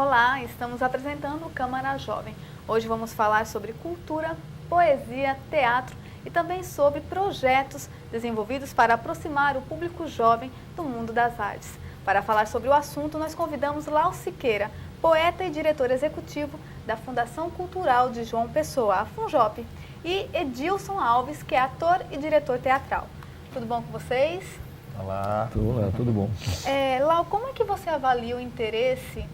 Olá, estamos apresentando o Câmara Jovem. Hoje vamos falar sobre cultura, poesia, teatro e também sobre projetos desenvolvidos para aproximar o público jovem do mundo das artes. Para falar sobre o assunto, nós convidamos Lau Siqueira, poeta e diretor executivo da Fundação Cultural de João Pessoa, a FUNJOP, e Edilson Alves, que é ator e diretor teatral. Tudo bom com vocês? Olá, tudo bom. Lau, como é que você avalia o interesse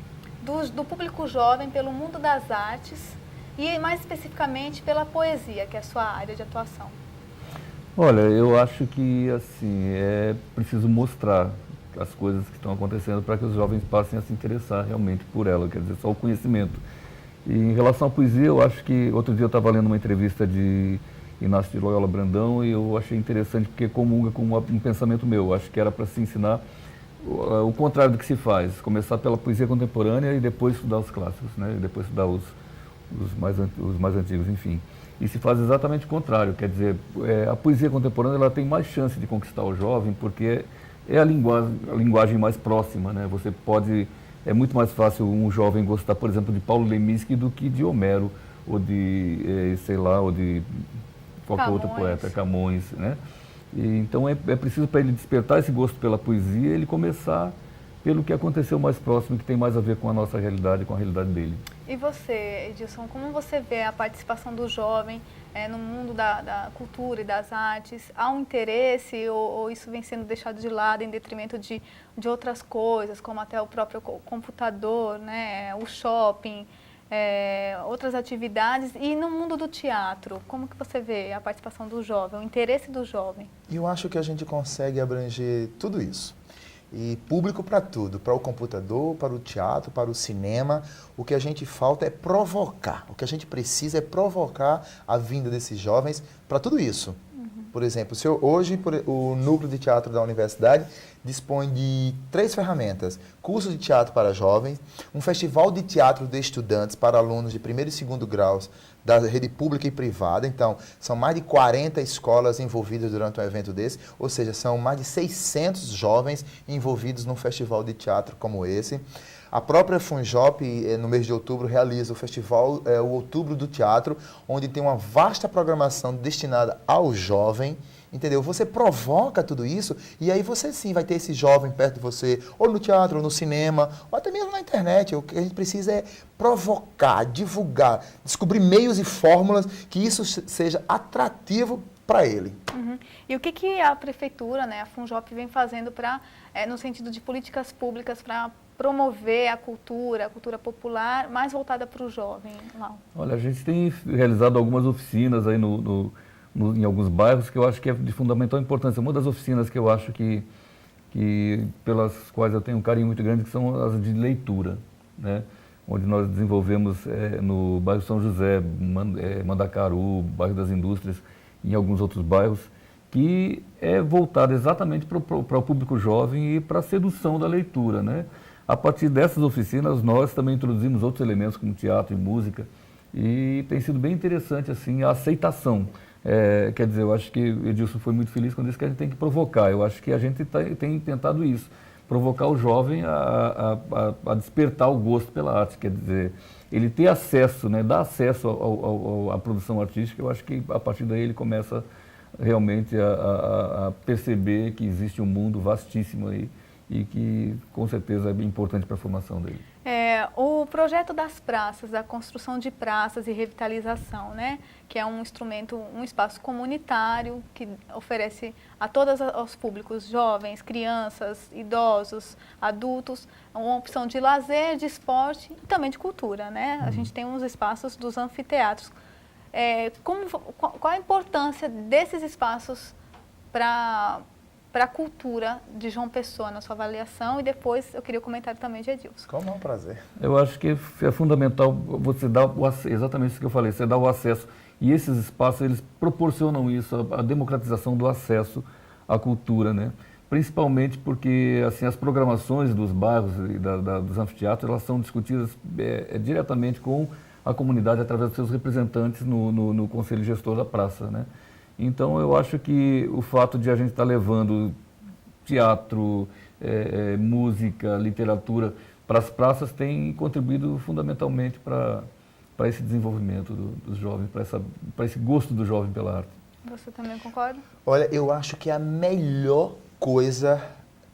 do público jovem pelo mundo das artes e mais especificamente pela poesia, que é a sua área de atuação? Olha, eu acho que assim, é preciso mostrar as coisas que estão acontecendo para que os jovens passem a se interessar realmente por ela, quer dizer, só o conhecimento. E em relação à poesia, eu acho que outro dia eu estava lendo uma entrevista de Inácio de Loyola Brandão e eu achei interessante porque comunga com um pensamento meu. Eu acho que era para se ensinar o contrário do que se faz, começar pela poesia contemporânea e depois estudar os clássicos, né? E depois estudar os mais antigos, enfim. E se faz exatamente o contrário, quer dizer, a poesia contemporânea ela tem mais chance de conquistar o jovem porque é a linguagem mais próxima, né? Você pode, é muito mais fácil um jovem gostar, por exemplo, de Paulo Leminski do que de Homero, ou de, sei lá, ou de qualquer outro poeta, Camões, né? Então é preciso para ele despertar esse gosto pela poesia, ele começar pelo que aconteceu mais próximo, que tem mais a ver com a nossa realidade, com a realidade dele. E você, Edilson, como você vê a participação do jovem no mundo da cultura e das artes? Há um interesse ou isso vem sendo deixado de lado em detrimento de outras coisas, como até o próprio computador, né, o shopping, outras atividades? E no mundo do teatro, como que você vê a participação do jovem, o interesse do jovem? Eu acho que a gente consegue abranger tudo isso. E público para tudo, para o computador, para o teatro, para o cinema. O que a gente falta é provocar. O que a gente precisa é provocar a vinda desses jovens para tudo isso. Por exemplo, hoje o núcleo de teatro da universidade dispõe de 3 ferramentas: curso de teatro para jovens, um festival de teatro de estudantes para alunos de primeiro e segundo graus da rede pública e privada. Então, são mais de 40 escolas envolvidas durante um evento desse, ou seja, são mais de 600 jovens envolvidos num festival de teatro como esse. A própria FUNJOP, no mês de outubro, realiza o festival, o Outubro do Teatro, onde tem uma vasta programação destinada ao jovem, entendeu? Você provoca tudo isso e aí você sim vai ter esse jovem perto de você, ou no teatro, ou no cinema, ou até mesmo na internet. O que a gente precisa é provocar, divulgar, descobrir meios e fórmulas que isso seja atrativo para ele. Uhum. E o que a prefeitura, né, a FUNJOP, vem fazendo no sentido de políticas públicas para promover a cultura popular mais voltada para o jovem, Lau? Olha, a gente tem realizado algumas oficinas aí em alguns bairros que eu acho que é de fundamental importância. Uma das oficinas que eu acho que pelas quais eu tenho um carinho muito grande, que são as de leitura, né? Onde nós desenvolvemos no bairro São José, Mandacaru, bairro das Indústrias, e em alguns outros bairros, que é voltado exatamente para o público jovem e para a sedução da leitura, né? A partir dessas oficinas, nós também introduzimos outros elementos, como teatro e música, e tem sido bem interessante assim, a aceitação. Quer dizer, eu acho que o Edilson foi muito feliz quando disse que a gente tem que provocar. Eu acho que a gente tem tentado isso, provocar o jovem a despertar o gosto pela arte, quer dizer, ele ter acesso, né, dar acesso à produção artística. Eu acho que a partir daí ele começa realmente a perceber que existe um mundo vastíssimo aí e que com certeza é bem importante para a formação dele. O projeto das praças, da construção de praças e revitalização, né, que é um instrumento, um espaço comunitário que oferece a todos os públicos, jovens, crianças, idosos, adultos, uma opção de lazer, de esporte e também de cultura, né? A gente tem uns espaços dos anfiteatros. Qual a importância desses espaços para a cultura de João Pessoa, na sua avaliação? E depois eu queria o comentário também de Edilson. Como é um prazer. Eu acho que é fundamental você dar exatamente isso que eu falei, você dá o acesso. E esses espaços, eles proporcionam isso, a democratização do acesso à cultura, né? Principalmente porque assim, as programações dos bairros e dos anfiteatros, elas são discutidas diretamente com a comunidade através dos seus representantes no conselho gestor da praça, né? Então eu acho que o fato de a gente estar levando teatro, música, literatura para as praças tem contribuído fundamentalmente para esse desenvolvimento dos jovens, para esse gosto do jovem pela arte. Você também concorda? Olha, eu acho que a melhor coisa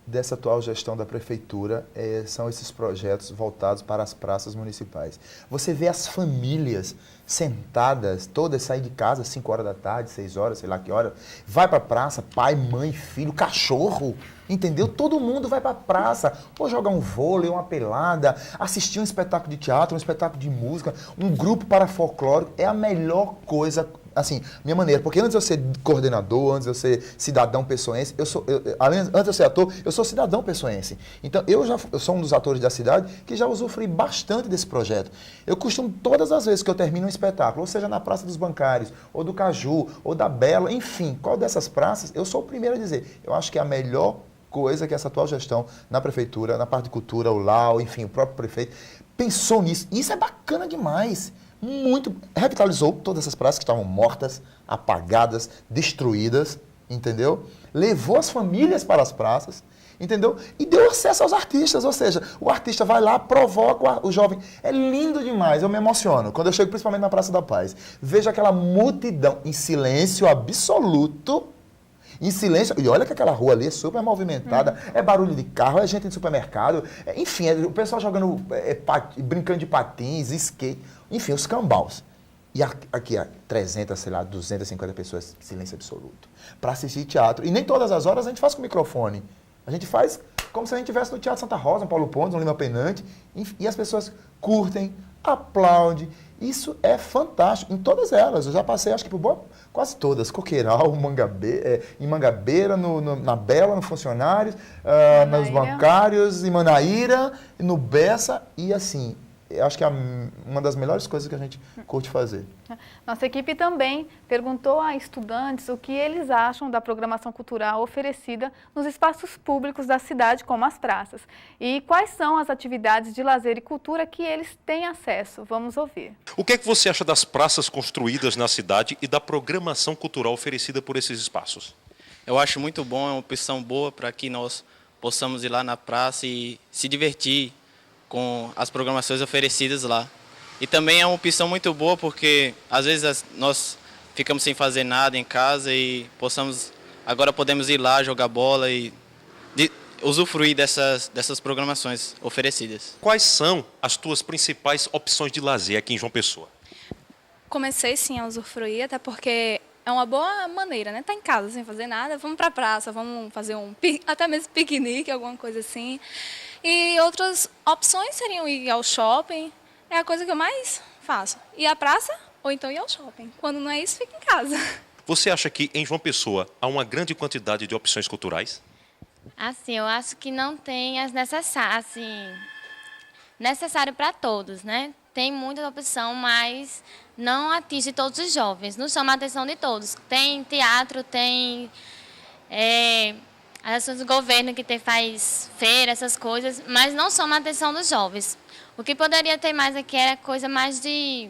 dessa atual gestão da prefeitura são esses projetos voltados para as praças municipais. Você vê as famílias sentadas, todas saem de casa às 5 horas da tarde, 6 horas, sei lá que hora, vai para a praça, pai, mãe, filho, cachorro, entendeu? Todo mundo vai para a praça, ou jogar um vôlei, uma pelada, assistir um espetáculo de teatro, um espetáculo de música, um grupo para folclórico, é a melhor coisa, assim, minha maneira, porque antes de eu ser coordenador, antes de eu ser cidadão pessoense, antes de eu ser ator, eu sou cidadão pessoense. Então, eu sou um dos atores da cidade que já usufrui bastante desse projeto. Eu costumo, todas as vezes que eu termino um espetáculo, ou seja, na Praça dos Bancários, ou do Caju, ou da Bela, enfim, qual dessas praças, eu sou o primeiro a dizer, eu acho que é a melhor coisa que essa atual gestão na prefeitura, na parte de cultura, o Lau, enfim, o próprio prefeito, pensou nisso. Isso é bacana demais. Muito, revitalizou todas essas praças que estavam mortas, apagadas, destruídas, entendeu? Levou as famílias para as praças, entendeu? E deu acesso aos artistas, ou seja, o artista vai lá, provoca o jovem. É lindo demais, eu me emociono. Quando eu chego principalmente na Praça da Paz, vejo aquela multidão em silêncio absoluto, em silêncio, e olha que aquela rua ali é super movimentada, é barulho de carro, é gente de supermercado, enfim, o pessoal jogando, brincando de patins, skate, enfim, os cambaus. E aqui, 300, sei lá, 250 pessoas, silêncio absoluto, para assistir teatro. E nem todas as horas a gente faz com microfone. A gente faz como se a gente estivesse no Teatro Santa Rosa, no Paulo Pontes, no Lima Penante, e as pessoas curtem, aplaudem. Isso é fantástico, em todas elas. Eu já passei, acho que por quase todas. Coqueiral, em Mangabeira, na Bela, no Funcionários, nos Bancários, em Manaíra, no Bessa, e assim, eu acho que é uma das melhores coisas que a gente curte fazer. Nossa equipe também perguntou a estudantes o que eles acham da programação cultural oferecida nos espaços públicos da cidade, como as praças, e quais são as atividades de lazer e cultura que eles têm acesso. Vamos ouvir. O que é que você acha das praças construídas na cidade e da programação cultural oferecida por esses espaços? Eu acho muito bom, é uma opção boa para que nós possamos ir lá na praça e se divertir com as programações oferecidas lá. E também é uma opção muito boa porque às vezes nós ficamos sem fazer nada em casa e agora podemos ir lá jogar bola e usufruir dessas programações oferecidas. Quais são as tuas principais opções de lazer aqui em João Pessoa? Comecei sim a usufruir, até porque é uma boa maneira, né? Tá em casa sem fazer nada, vamos para a praça, vamos fazer até mesmo piquenique, alguma coisa assim. E outras opções seriam ir ao shopping, é a coisa que eu mais faço. Ir à praça ou então ir ao shopping. Quando não é isso, fica em casa. Você acha que em João Pessoa há uma grande quantidade de opções culturais? Assim, eu acho que não tem as necessário para todos, né? Tem muita opção, mas não atinge todos os jovens, não chama a atenção de todos. Tem teatro, tem as ações do governo que faz feira, essas coisas, mas não chama a atenção dos jovens. O que poderia ter mais aqui era coisa mais que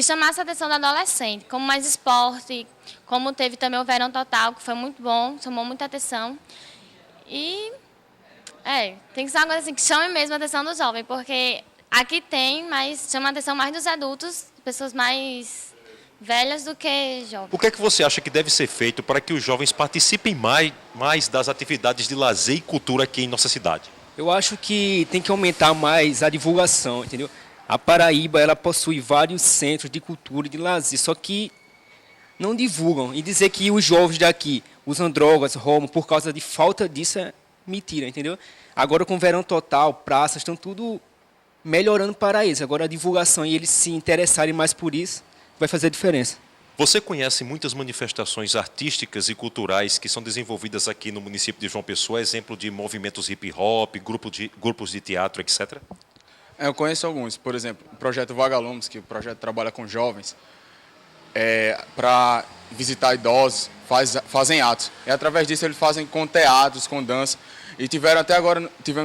chamasse a atenção do adolescente, como mais esporte, como teve também o Verão Total, que foi muito bom, chamou muita atenção. E tem que ser uma coisa assim que chame mesmo a atenção do jovem, porque aqui tem, mas chama a atenção mais dos adultos, pessoas mais velhas do que jovens. O que é que você acha que deve ser feito para que os jovens participem mais das atividades de lazer e cultura aqui em nossa cidade? Eu acho que tem que aumentar mais a divulgação, entendeu? A Paraíba, ela possui vários centros de cultura e de lazer, só que não divulgam. E dizer que os jovens daqui usam drogas, roubam, por causa de falta disso é mentira, entendeu? Agora com o Verão Total, praças, estão tudo melhorando para eles. Agora a divulgação e eles se interessarem mais por isso vai fazer diferença. Você conhece muitas manifestações artísticas e culturais que são desenvolvidas aqui no município de João Pessoa, exemplo de movimentos hip hop, grupos de teatro, etc? Eu conheço alguns, por exemplo, o projeto Vagalumes, que o projeto trabalha com jovens, para visitar idosos, fazem atos. E através disso eles fazem com teatros, com dança. E tivemos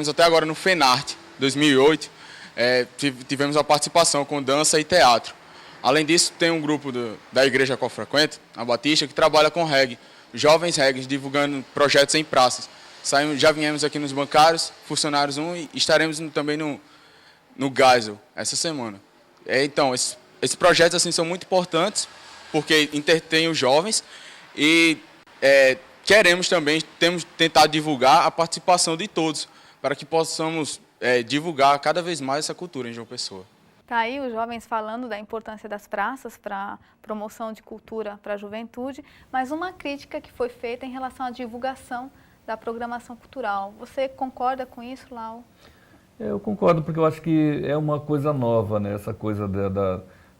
até agora no FENARTE, 2008, tivemos a participação com dança e teatro. Além disso, tem um grupo da igreja que eu frequento, a Batista, que trabalha com reggae, jovens reggae, divulgando projetos em praças. já viemos aqui nos bancários, funcionários 1, e estaremos também no Geisel essa semana. Então, esses projetos assim, são muito importantes, porque entretêm os jovens e queremos também, temos tentado divulgar a participação de todos, para que possamos divulgar cada vez mais essa cultura em João Pessoa. Está aí os jovens falando da importância das praças para promoção de cultura para a juventude, mas uma crítica que foi feita em relação à divulgação da programação cultural. Você concorda com isso, Lau? Eu concordo, porque eu acho que é uma coisa nova, né? Essa coisa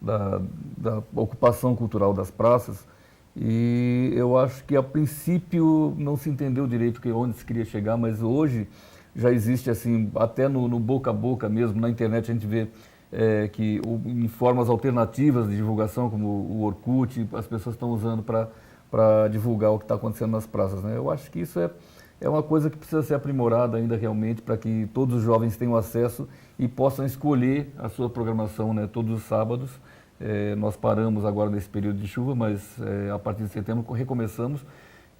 da ocupação cultural das praças. E eu acho que, a princípio, não se entendeu direito onde se queria chegar, mas hoje já existe, assim, até no boca a boca mesmo, na internet a gente vê que em formas alternativas de divulgação, como o Orkut, as pessoas estão usando para divulgar o que está acontecendo nas praças, né? Eu acho que isso é uma coisa que precisa ser aprimorada ainda realmente, para que todos os jovens tenham acesso e possam escolher a sua programação, né, todos os sábados. Nós paramos agora nesse período de chuva, mas a partir de setembro recomeçamos.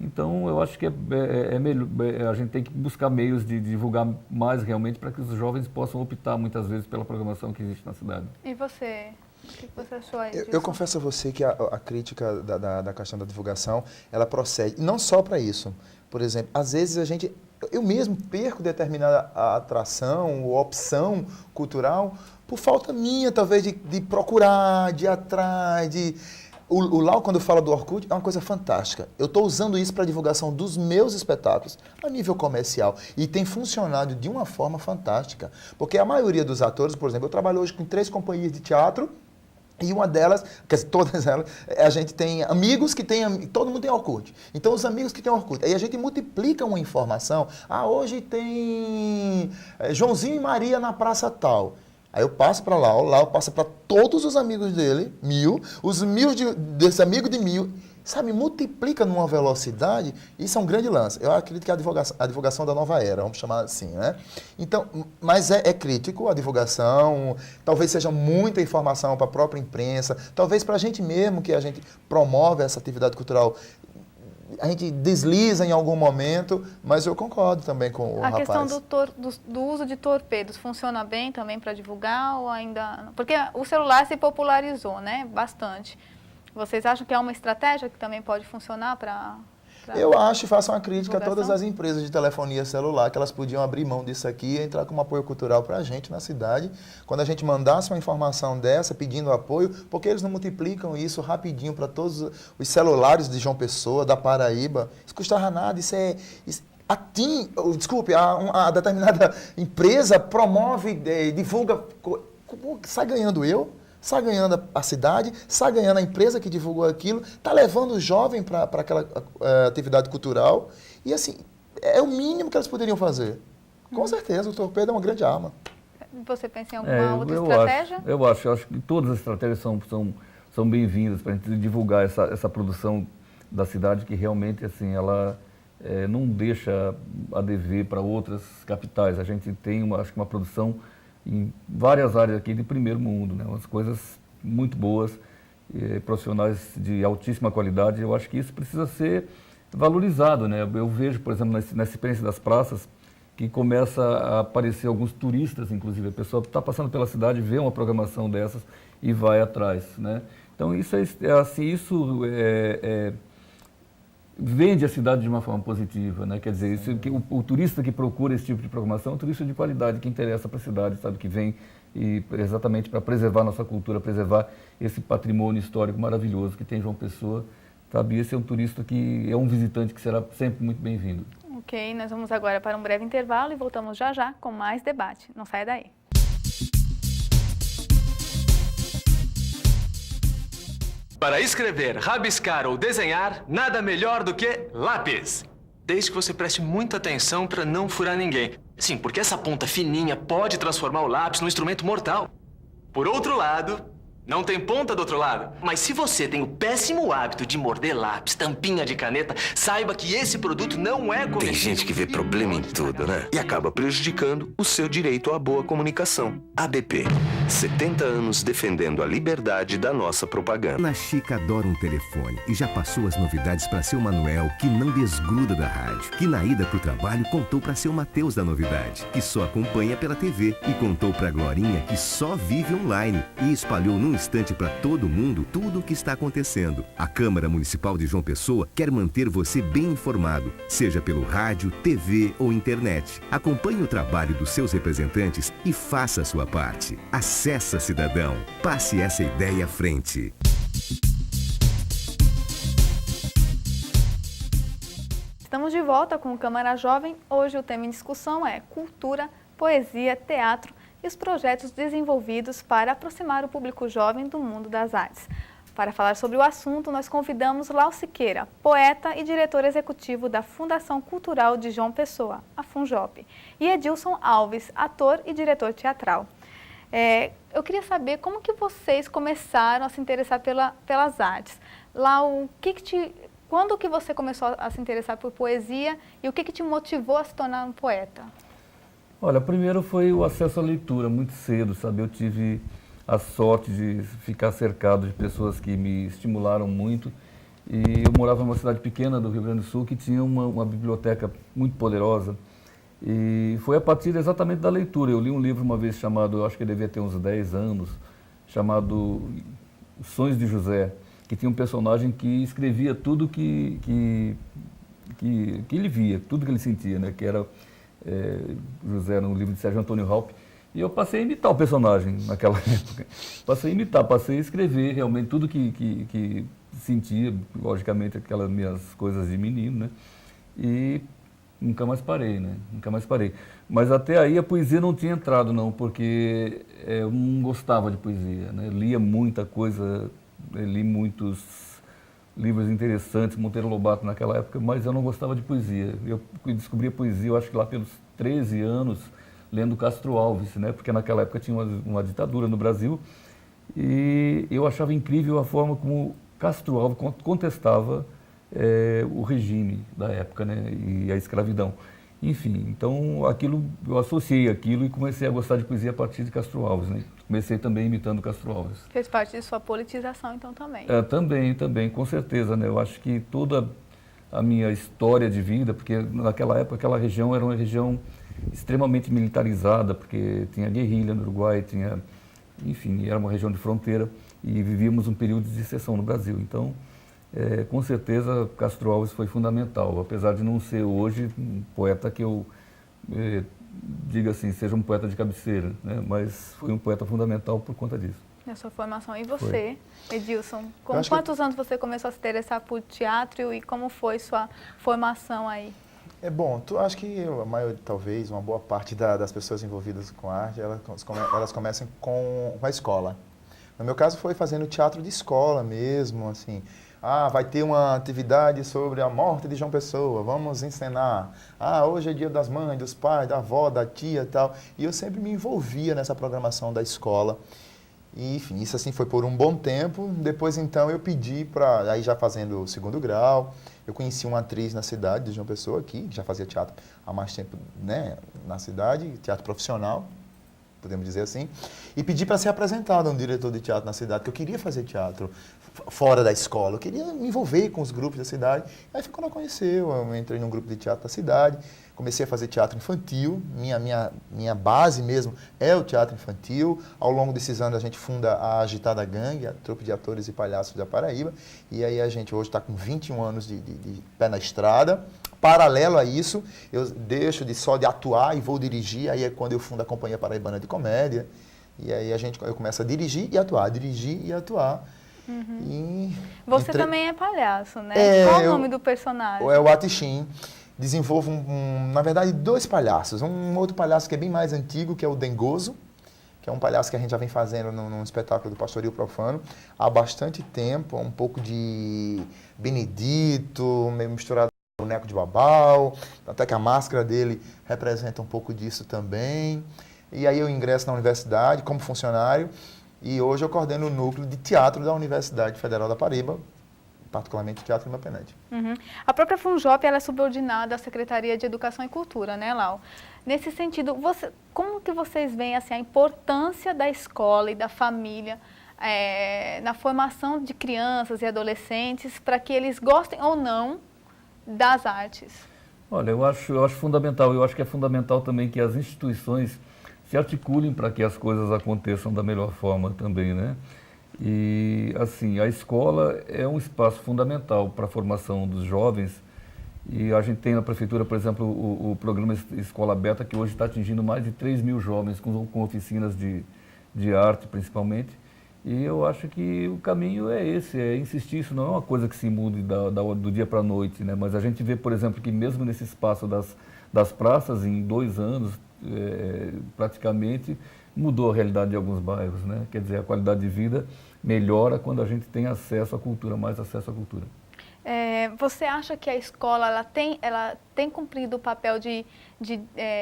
Então, eu acho que melhor, a gente tem que buscar meios de divulgar mais realmente, para que os jovens possam optar muitas vezes pela programação que existe na cidade. E você? O que você achou aí disso? Eu confesso a você que a crítica da questão da divulgação, ela procede, não só para isso. Por exemplo, às vezes eu mesmo perco determinada atração ou opção cultural por falta minha, talvez, de procurar, de ir atrás, O Lau, quando fala do Orkut, é uma coisa fantástica. Eu estou usando isso para divulgação dos meus espetáculos a nível comercial e tem funcionado de uma forma fantástica. Porque a maioria dos atores, por exemplo, eu trabalho hoje com 3 companhias de teatro e uma delas, quer dizer, todas elas, a gente tem amigos que tem, todo mundo tem Orkut. Então, os amigos que têm Orkut. Aí a gente multiplica uma informação. hoje tem Joãozinho e Maria na praça tal. Aí eu passo para lá, o Lau passa para todos os amigos dele, 1000, os 1000 desse amigo de 1000, sabe, multiplica numa velocidade, isso é um grande lance. Eu acredito que é a divulgação da nova era, vamos chamar assim, né? Então, mas é crítico a divulgação, talvez seja muita informação para a própria imprensa, talvez para a gente mesmo, que a gente promove essa atividade cultural, a gente desliza em algum momento, mas eu concordo também com o rapaz. A questão do uso de torpedos funciona bem também para divulgar ou ainda... Porque o celular se popularizou, né, bastante. Vocês acham que é uma estratégia que também pode funcionar para... Eu acho, e faço uma crítica a todas as empresas de telefonia celular, que elas podiam abrir mão disso aqui e entrar com um apoio cultural para a gente na cidade. Quando a gente mandasse uma informação dessa, pedindo apoio, porque eles não multiplicam isso rapidinho para todos os celulares de João Pessoa, da Paraíba. Isso custava nada, a determinada empresa promove, divulga, sai ganhando eu. Sai ganhando a cidade, sai ganhando a empresa que divulgou aquilo, está levando o jovem para aquela atividade cultural. E assim, é o mínimo que eles poderiam fazer. Com certeza, o torpedo é uma grande arma. Você pensa em alguma outra estratégia? Eu acho que todas as estratégias são bem-vindas para a gente divulgar essa produção da cidade, que realmente assim, ela não deixa a dever para outras capitais. A gente tem, acho que uma produção em várias áreas aqui de primeiro mundo, né? Umas coisas muito boas, profissionais de altíssima qualidade. Eu acho que isso precisa ser valorizado, né? Eu vejo, por exemplo, na experiência das praças, que começa a aparecer alguns turistas, inclusive. A pessoa está passando pela cidade, vê uma programação dessas e vai atrás, né? Então, isso vende a cidade de uma forma positiva, né? Quer dizer, o turista que procura esse tipo de programação é um turista de qualidade, que interessa para a cidade, sabe, que vem exatamente para preservar nossa cultura, preservar esse patrimônio histórico maravilhoso que tem João Pessoa, sabe? Esse é um turista que é um visitante que será sempre muito bem-vindo. Ok, nós vamos agora para um breve intervalo e voltamos já já com mais debate. Não saia daí. Para escrever, rabiscar ou desenhar, nada melhor do que lápis. Desde que você preste muita atenção para não furar ninguém. Sim, porque essa ponta fininha pode transformar o lápis num instrumento mortal. Por outro lado, não tem ponta do outro lado. Mas se você tem o péssimo hábito de morder lápis, tampinha de caneta, saiba que esse produto não é comestível. Tem gente que vê problema em tudo, né? E acaba prejudicando o seu direito à boa comunicação. ABP. 70 anos defendendo a liberdade da nossa propaganda. Ana Chica adora um telefone e já passou as novidades para seu Manuel, que não desgruda da rádio. Que na ida pro trabalho contou para seu Mateus da novidade, que só acompanha pela TV. E contou para Glorinha, que só vive online. E espalhou num instante para todo mundo tudo o que está acontecendo. A Câmara Municipal de João Pessoa quer manter você bem informado, seja pelo rádio, TV ou internet. Acompanhe o trabalho dos seus representantes e faça a sua parte. Acessa, cidadão. Passe essa ideia à frente. Estamos de volta com o Câmara Jovem. Hoje o tema em discussão é cultura, poesia, teatro e os projetos desenvolvidos para aproximar o público jovem do mundo das artes. Para falar sobre o assunto, nós convidamos Lau Siqueira, poeta e diretor executivo da Fundação Cultural de João Pessoa, a FUNJOP, e Edilson Alves, ator e diretor teatral. Eu queria saber como que vocês começaram a se interessar pelas artes. Lau, quando que você começou a se interessar por poesia e o que te motivou a se tornar um poeta? Olha, primeiro foi o acesso à leitura, muito cedo, sabe? Eu tive a sorte de ficar cercado de pessoas que me estimularam muito. E eu morava numa cidade pequena do Rio Grande do Sul que tinha uma biblioteca muito poderosa. E foi a partir exatamente da leitura. Eu li um livro uma vez chamado, eu acho que ele devia ter uns 10 anos, chamado Os Sonhos de José, que tinha um personagem que escrevia tudo que ele via, tudo que ele sentia, né? Que era José, no livro de Sérgio Antônio Raup. E eu passei a imitar o personagem naquela época. Passei a escrever realmente tudo que sentia, logicamente aquelas minhas coisas de menino, né? E nunca mais parei, né? Nunca mais parei. Mas até aí a poesia não tinha entrado, não, porque eu não gostava de poesia, né? Lia muita coisa, li muitos livros interessantes, Monteiro Lobato naquela época, mas eu não gostava de poesia. Eu descobri a poesia, eu acho que lá pelos 13 anos, lendo Castro Alves, né? Porque naquela época tinha uma ditadura no Brasil e eu achava incrível a forma como Castro Alves contestava o regime da época, né? E a escravidão. Enfim, então eu associei aquilo e comecei a gostar de poesia a partir de Castro Alves, né? Comecei também imitando Castro Alves. Fez parte de sua politização então também? Também, com certeza, né? Eu acho que toda a minha história de vida, porque naquela época aquela região era uma região extremamente militarizada, porque tinha guerrilha no Uruguai, enfim, era uma região de fronteira e vivíamos um período de secessão no Brasil. Então, com certeza, Castro Alves foi fundamental, apesar de não ser hoje um poeta que eu diga assim, seja um poeta de cabeceira, né? Mas foi um poeta fundamental por conta disso. Na sua formação. E você, Edilson, com quantos anos você começou a se interessar por teatro e como foi sua formação aí? Acho que talvez uma boa parte das pessoas envolvidas com arte, elas começam com a escola. No meu caso foi fazendo teatro de escola mesmo, assim. Vai ter uma atividade sobre a morte de João Pessoa, vamos encenar. Hoje é dia das mães, dos pais, da avó, da tia e tal. E eu sempre me envolvia nessa programação da escola. E, enfim, isso assim foi por um bom tempo. Depois, então, eu pedi para, aí já fazendo o segundo grau, eu conheci uma atriz na cidade de João Pessoa aqui, que já fazia teatro há mais tempo, né, na cidade, teatro profissional, podemos dizer assim, e pedi para ser apresentado a um diretor de teatro na cidade, porque eu queria fazer teatro fora da escola, eu queria me envolver com os grupos da cidade. Aí foi quando ela conheceu, eu entrei num grupo de teatro da cidade, comecei a fazer teatro infantil, minha base mesmo é o teatro infantil. Ao longo desses anos a gente funda a Agitada Gangue, a trupe de atores e palhaços da Paraíba, e aí a gente hoje está com 21 anos de pé na estrada. Paralelo a isso, eu deixo só de atuar e vou dirigir, aí é quando eu fundo a Companhia Paraibana de Comédia, e aí eu começo a dirigir e atuar. Uhum. Você também é palhaço, né? Qual o nome do personagem? É o Atixim. Desenvolvo, na verdade, 2 palhaços. Um outro palhaço que é bem mais antigo, que é o Dengoso, que é um palhaço que a gente já vem fazendo num espetáculo do Pastoril Profano há bastante tempo, um pouco de Benedito, meio misturado com o boneco de Babau, até que a máscara dele representa um pouco disso também. E aí eu ingresso na universidade como funcionário, e hoje eu coordeno o núcleo de teatro da Universidade Federal da Paraíba, particularmente o Teatro Lima Penede. Uhum. A própria FUNJOP ela é subordinada à Secretaria de Educação e Cultura, né, Lau? Nesse sentido, como que vocês veem assim, a importância da escola e da família na formação de crianças e adolescentes para que eles gostem ou não das artes? Olha, eu acho fundamental. Eu acho que é fundamental também que as instituições se articulem para que as coisas aconteçam da melhor forma também, né? E, assim, a escola é um espaço fundamental para a formação dos jovens. E a gente tem na prefeitura, por exemplo, o programa Escola Aberta, que hoje está atingindo mais de 3 mil jovens com oficinas de arte, principalmente. E eu acho que o caminho é esse, é insistir. Isso não é uma coisa que se mude do dia para a noite, né? Mas a gente vê, por exemplo, que mesmo nesse espaço das praças, em 2 anos, praticamente, mudou a realidade de alguns bairros, né? Quer dizer, a qualidade de vida melhora quando a gente tem acesso à cultura, mais acesso à cultura. Você acha que a escola ela tem cumprido o papel de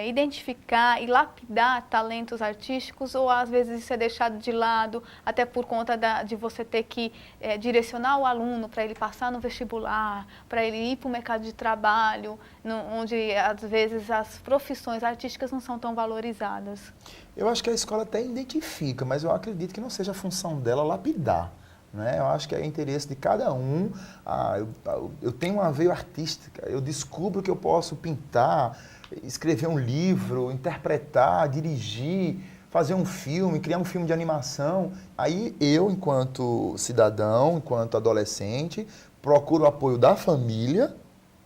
identificar e lapidar talentos artísticos, ou às vezes isso é deixado de lado, até por conta de você ter que direcionar o aluno para ele passar no vestibular, para ele ir para o mercado de trabalho, onde às vezes as profissões artísticas não são tão valorizadas? Eu acho que a escola até identifica, mas eu acredito que não seja a função dela lapidar. Né? Eu acho que é interesse de cada um. Eu tenho uma veia artística, eu descubro que eu posso pintar, escrever um livro, interpretar, dirigir, fazer um filme, criar um filme de animação. Aí eu, enquanto cidadão, enquanto adolescente, procuro o apoio da família,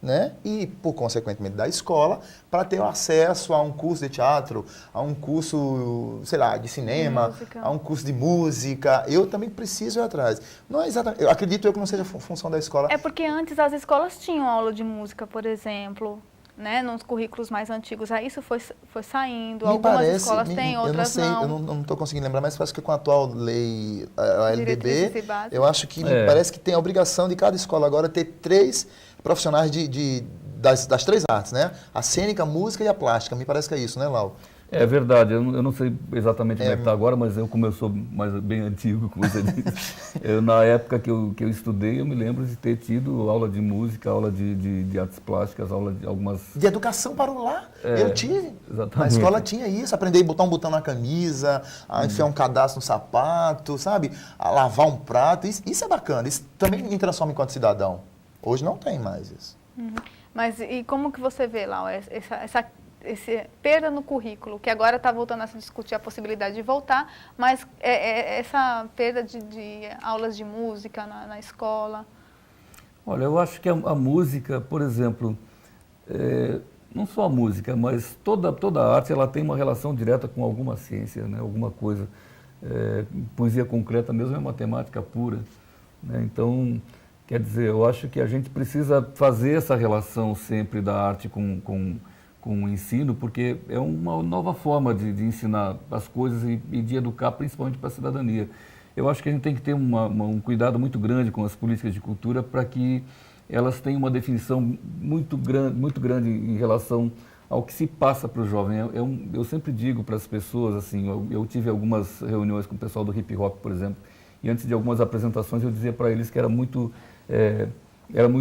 né? E, por consequentemente, da escola, para ter acesso a um curso de teatro, a um curso, sei lá, de cinema, a um curso de música. Eu também preciso ir atrás. Não é exatamente, eu acredito que não seja função da escola. É porque antes as escolas tinham aula de música, por exemplo, né? Nos currículos mais antigos. Aí isso foi saindo. Algumas escolas têm, outras não. Eu não estou conseguindo lembrar, mas parece que com a atual lei, a LDB, eu acho que parece que tem a obrigação de cada escola agora ter 3 profissionais das 3 artes, né? A cênica, a música e a plástica. Me parece que é isso, né, Lau? É verdade, eu não sei exatamente como é que está agora, mas como eu sou bem antigo, como você disse, na época que eu estudei, eu me lembro de ter tido aula de música, aula de artes plásticas, aula de algumas... De educação para o lar, eu tive. Exatamente. Na escola tinha isso, aprender a botar um botão na camisa, a enfiar um cadastro no sapato, sabe? A lavar um prato, isso é bacana, isso também me transforma enquanto cidadão. Hoje não tem mais isso. Mas e como que você vê, Lau, essa perda no currículo, que agora está voltando a se discutir a possibilidade de voltar, mas essa perda de aulas de música na escola? Olha, eu acho que a música, por exemplo, não só a música, mas toda a arte, ela tem uma relação direta com alguma ciência, né? Alguma coisa. Poesia concreta mesmo é matemática pura, né? Então, quer dizer, eu acho que a gente precisa fazer essa relação sempre da arte com o ensino, porque é uma nova forma de ensinar as coisas e de educar, principalmente para a cidadania. Eu acho que a gente tem que ter um cuidado muito grande com as políticas de cultura para que elas tenham uma definição muito grande em relação ao que se passa para o jovem. Eu sempre digo para as pessoas, assim, eu tive algumas reuniões com o pessoal do hip hop, por exemplo, e antes de algumas apresentações eu dizia para eles que era muito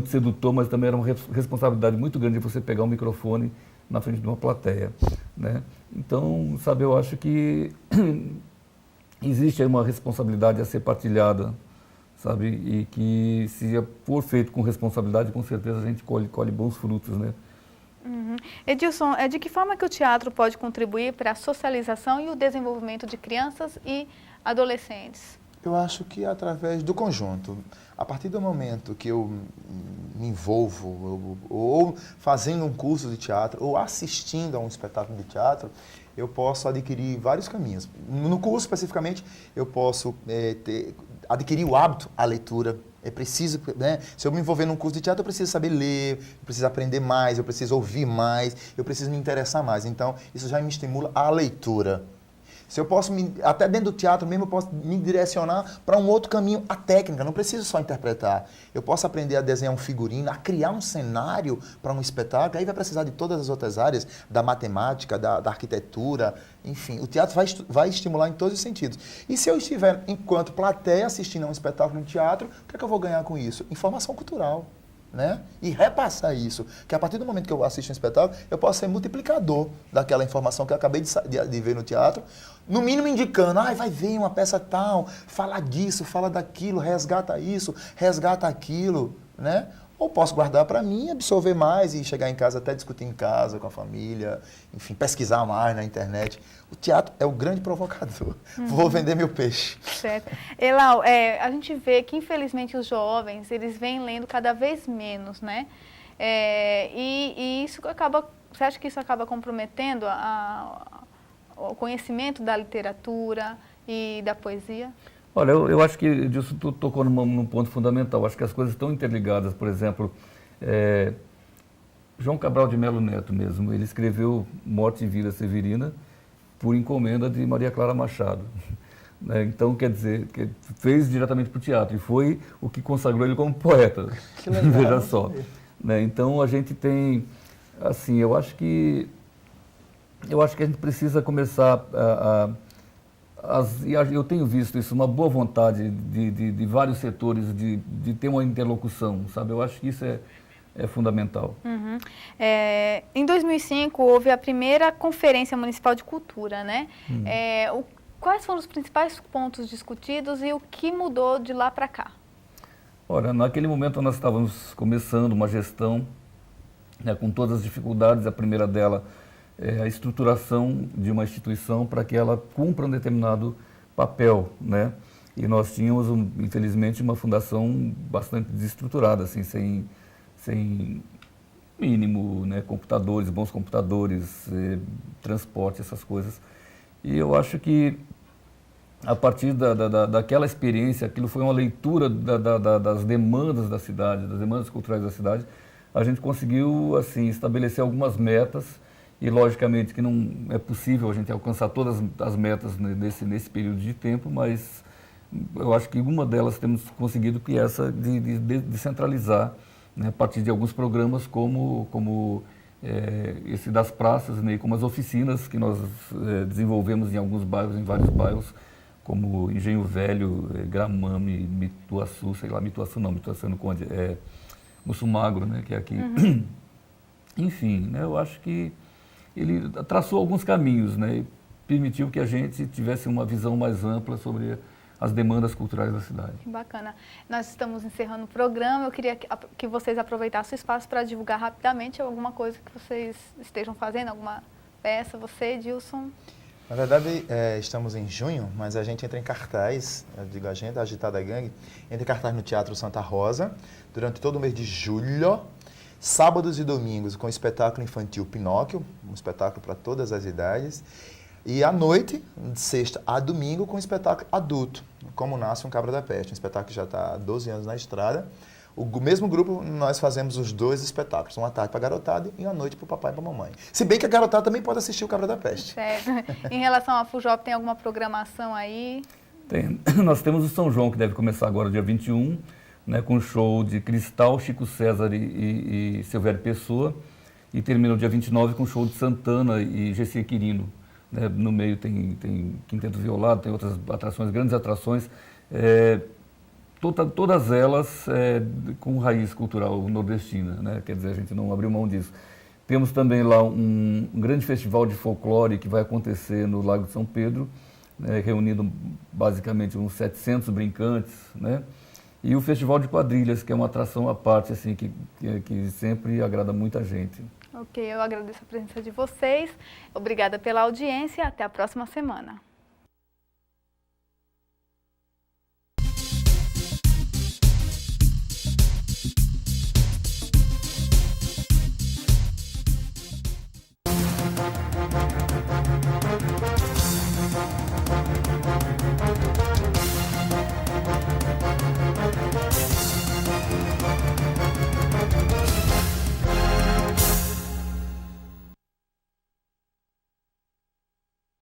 sedutor, mas também era uma responsabilidade muito grande de você pegar um microfone na frente de uma plateia, né? Então, sabe, eu acho que existe aí uma responsabilidade a ser partilhada, sabe, e que se for feito com responsabilidade, com certeza a gente colhe bons frutos, né? Edilson, de que forma que o teatro pode contribuir para a socialização e o desenvolvimento de crianças e adolescentes? Eu acho que através do conjunto. A partir do momento que eu me envolvo, ou fazendo um curso de teatro, ou assistindo a um espetáculo de teatro, eu posso adquirir vários caminhos. No curso, especificamente, eu posso adquirir o hábito, a leitura. É preciso, né? Se eu me envolver num curso de teatro, eu preciso saber ler, eu preciso aprender mais, eu preciso ouvir mais, eu preciso me interessar mais. Então, isso já me estimula a leitura. Se eu posso, até dentro do teatro mesmo, eu posso me direcionar para um outro caminho, a técnica, não preciso só interpretar. Eu posso aprender a desenhar um figurino, a criar um cenário para um espetáculo, aí vai precisar de todas as outras áreas, da matemática, da arquitetura, enfim. O teatro vai estimular em todos os sentidos. E se eu estiver, enquanto plateia, assistindo a um espetáculo no teatro, o que é que eu vou ganhar com isso? Informação cultural. né? E repassar isso. Que a partir do momento que eu assisto um espetáculo, eu posso ser multiplicador daquela informação que eu acabei de ver no teatro, no mínimo indicando, vai ver uma peça tal, fala disso, fala daquilo, resgata isso, resgata aquilo, né? Ou posso guardar para mim, absorver mais e chegar em casa, até discutir em casa com a família, enfim, pesquisar mais na internet. O teatro é o grande provocador. Vou vender meu peixe. Certo. Elau, a gente vê que, infelizmente, os jovens, eles vêm lendo cada vez menos, né? E isso acaba, você acha que isso acaba comprometendo o conhecimento da literatura e da poesia? Olha, eu acho que isso tu tocou num ponto fundamental. Acho que as coisas estão interligadas. Por exemplo, João Cabral de Melo Neto mesmo, ele escreveu Morte e Vida Severina por encomenda de Maria Clara Machado. Então, quer dizer, que fez diretamente para o teatro e foi o que consagrou ele como poeta. Que legal. Veja só. Então, a gente tem, assim, eu acho que a gente precisa começar eu tenho visto isso, uma boa vontade de vários setores de ter uma interlocução, sabe? Eu acho que isso é fundamental. Uhum. Em 2005, houve a primeira Conferência Municipal de Cultura, né? Quais foram os principais pontos discutidos e o que mudou de lá para cá? Olha, naquele momento nós estávamos começando uma gestão, né, com todas as dificuldades. A primeira dela é a estruturação de uma instituição para que ela cumpra um determinado papel, né? E nós tínhamos, infelizmente, uma fundação bastante desestruturada, assim, sem mínimo, né, computadores, bons computadores, transporte, essas coisas. E eu acho que, a partir daquela experiência, aquilo foi uma leitura das demandas da cidade, das demandas culturais da cidade, a gente conseguiu, assim, estabelecer algumas metas. E, logicamente, que não é possível a gente alcançar todas as metas nesse período de tempo, mas eu acho que uma delas temos conseguido, que é essa de centralizar, né, a partir de alguns programas como esse das praças, né, como as oficinas que nós desenvolvemos em alguns bairros, em vários bairros, como Engenho Velho, Gramame, Mituaçu, sei lá, Mituaçu é no Conde, Mussumagro, né, que é aqui. Uhum. Enfim, né, eu acho que ele traçou alguns caminhos, né, e permitiu que a gente tivesse uma visão mais ampla sobre as demandas culturais da cidade. Que bacana. Nós estamos encerrando o programa. Eu queria que vocês aproveitassem o espaço para divulgar rapidamente alguma coisa que vocês estejam fazendo, alguma peça, você, Dilson. Na verdade, estamos em junho, mas a gente entra em cartaz, eu digo a gente, a Agitada Gangue, entra em cartaz no Teatro Santa Rosa, durante todo o mês de julho, sábados e domingos com o espetáculo infantil Pinóquio, um espetáculo para todas as idades, e à noite, de sexta a domingo, com o espetáculo adulto, Como Nasce um Cabra da Peste, um espetáculo que já está há 12 anos na estrada. O mesmo grupo, nós fazemos os dois espetáculos, uma tarde para a garotada e uma noite para o papai e para a mamãe. Se bem que a garotada também pode assistir o Cabra da Peste. Certo. Em relação à FUJOP, tem alguma programação aí? Tem. Nós temos o São João, que deve começar agora dia 21, né, com show de Cristal, Chico César e Silvério Pessoa, e termina o dia 29 com show de Santana e Gessi Quirino. Né, no meio tem Quinteto Violado, tem outras atrações, grandes atrações, todas elas com raiz cultural nordestina, né, quer dizer, a gente não abriu mão disso. Temos também lá um grande festival de folclore que vai acontecer no Lago de São Pedro, né, reunindo basicamente uns 700 brincantes, né? E o Festival de Quadrilhas, que é uma atração à parte, assim, que sempre agrada muita gente. Ok, eu agradeço a presença de vocês. Obrigada pela audiência. Até a próxima semana.